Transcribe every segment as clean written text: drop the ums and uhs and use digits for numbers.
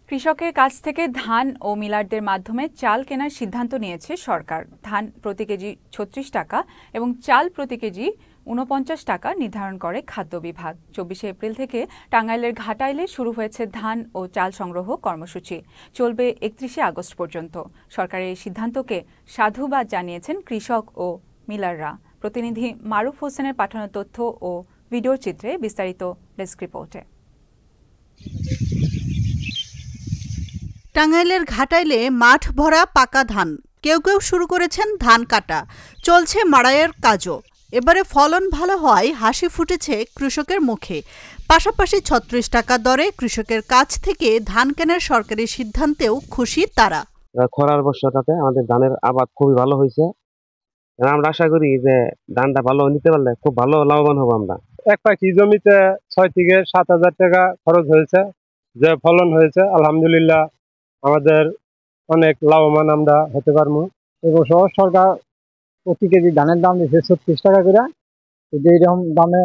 কৃষকের কাছ থেকে ধান ও মিলারদের মাধ্যমে চাল কেনার সিদ্ধান্ত নিয়েছে সরকার। ধান প্রতি কেজি ৩৬ টাকা এবং চাল প্রতি কেজি ৪৯ টাকা নির্ধারণ করে খাদ্য বিভাগ। ২৪শে এপ্রিল থেকে টাঙ্গাইলের ঘাটাইলে শুরু হয়েছে ধান ও চাল সংগ্রহ কর্মসূচি, চলবে ৩১শে আগস্ট পর্যন্ত। সরকারের এই সিদ্ধান্তকে সাধুবাদ জানিয়েছেন কৃষক ও মিলাররা। প্রতিনিধি মারুফ হোসেনের পাঠানো তথ্য ও ভিডিও চিত্রে বিস্তারিত ডেস্ক রিপোর্টে। টাঙ্গাইলের ঘাটাইলে মাঠ ভরা পাকা ধান, কেউ কেউ শুরু করেছেন ধান কাটা, চলছে মাড়াইয়ের কাজও। এবারে ফলন ভালো হওয়ায় হাসি ফুটেছে কৃষকের মুখে। পাশাপাশি ৩৬ টাকা দরে কৃষকের কাছ থেকে ধান কেনার সরকারি সিদ্ধান্তেও খুশি তারা। খরার বর্ষাটাতে আমাদের ধানের আবাদ খুবই ভালো হয়েছে। আমরা আশা করি যে ধানটা ভালো নিতে পারলে খুব ভালো লাভবান হবো আমরা। এক পাখি জমিতে ৬ থেকে ৭ হাজার টাকা খরচ হয়েছে, যে ফলন হয়েছে আলহামদুলিল্লাহ আমাদের অনেক লাভবান আমরা হতে পারবো। এবছর সরকার প্রতি কেজি ধানের দাম দিচ্ছে ৩৬ টাকা করে। যদি এরকম দামে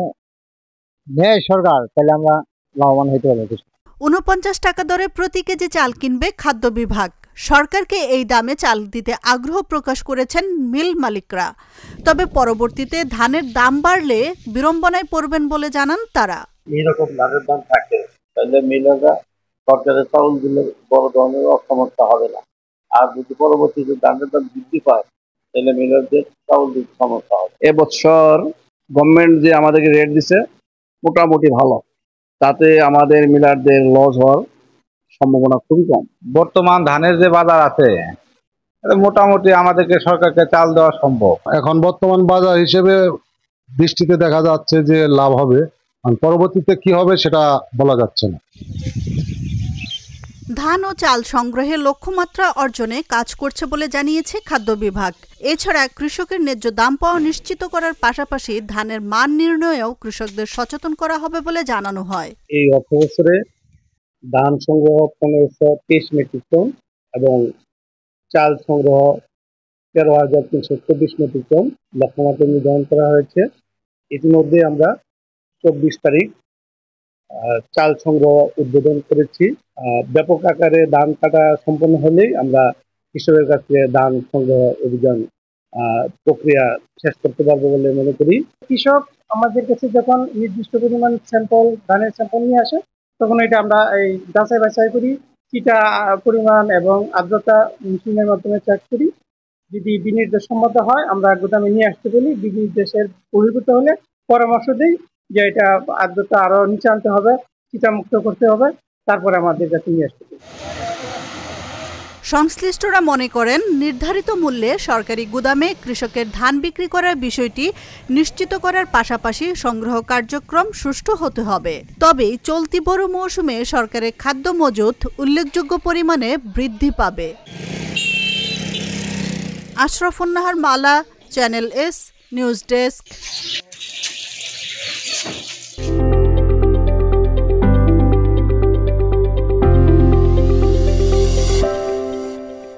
নেয় সরকার তাহলে আমরা লাভবান হতে পারবো। ৪৯ টাকা দরে প্রতি কেজি চাল কিনবে খাদ্য বিভাগ। সরকারকে এই দামে চাল দিতে আগ্রহ প্রকাশ করেছেন মিল মালিকরা। তবে পরবর্তীতে ধানের দাম বাড়লে বিড়ম্বনায় পড়বেন বলে জানান তারা। এইরকম ধানের দাম থাকে তাহলে মিলাররা সরকারের চাউল দিলে বড় ধরনের অসমস্যা হবে না। আর যদি পরবর্তীতে ধানের দাম বৃদ্ধি পায় তাহলে মিলারদের চাউল দিতে সমস্যা হবে। এবছর গভর্নমেন্ট যে আমাদেরকে রেট দিছে মোটামুটি ভালো, তাতে আমাদের মিলারদের লস হওয়ার সম্ভাবনা খুবই কম। বর্তমান ধানের যে বাজার আছে মোটামুটি আমাদেরকে সরকারকে চাল দেওয়া সম্ভব। এখন বর্তমান বাজার হিসেবে দৃষ্টিতে দেখা যাচ্ছে যে লাভ হবে, আর পরবর্তীতে কি হবে সেটা বলা যাচ্ছে না। ধান ও চাল সংগ্রহে লক্ষ্যমাত্রা অর্জনে কাজ করছে বলে জানিয়েছে খাদ্য বিভাগ। এছাড়া কৃষকের ন্যায্য দাম পাওয়া নিশ্চিত করার পাশাপাশি ধানের মান নির্ণয়েও কৃষকদের সচেতন করা হবে বলে জানানো হয়। এই অর্থবছরে ধান সংগ্রহ ১৫২৩ মেট্রিক টন এবং চাল সংগ্রহ ১৩,৩২৪ মেট্রিক টন লক্ষ্যমাত্রা নির্ধারণ করা হয়েছে। ইতিমধ্যে আমরা ২৪ তারিখ চাল সংগ্রহ উদ্বোধন করেছি। ব্যাপক আকারে ধান কাটা সম্পন্ন হলেই আমরা কৃষকের কাছে ধান সংগ্রহ অভিযান প্রক্রিয়া শেষ করতে পারবো বলে মনে করি। কৃষক আমাদের কাছে যখন নির্দিষ্ট পরিমাণ স্যাম্পল ধানের স্যাম্পল নিয়ে আসে তখন এটা আমরা এই যাচাই বাছাই করি, চিটা পরিমাণ এবং আর্দ্রতা মেশিনের মাধ্যমে চেক করি। যদি বিনির্দেশ সম্মত হয় আমরা গোদামে নিয়ে আসতে বলি। বিনির্দেশের বহির্ভূত হলে পরামর্শ দিই যে এটা আর্দ্রতা আরো নিচে আনতে হবে, চিটা মুক্ত করতে হবে, তারপরে আমাদের কাছে নিয়ে আসতে বলি। সংশ্লিষ্টরা মনে করেন নির্ধারিত মূল্যে সরকারি গুদামে কৃষকের ধান বিক্রি করার বিষয়টি নিশ্চিত করার পাশাপাশি সংগ্রহ কার্যক্রম সুষ্ঠু হতে হবে। তবে চলতি বড় মৌসুমে সরকারের খাদ্য মজুত উল্লেখযোগ্য পরিমাণে বৃদ্ধি পাবে। আশরাফুন নাহার মালা, চ্যানেল এস নিউজ ডেস্ক।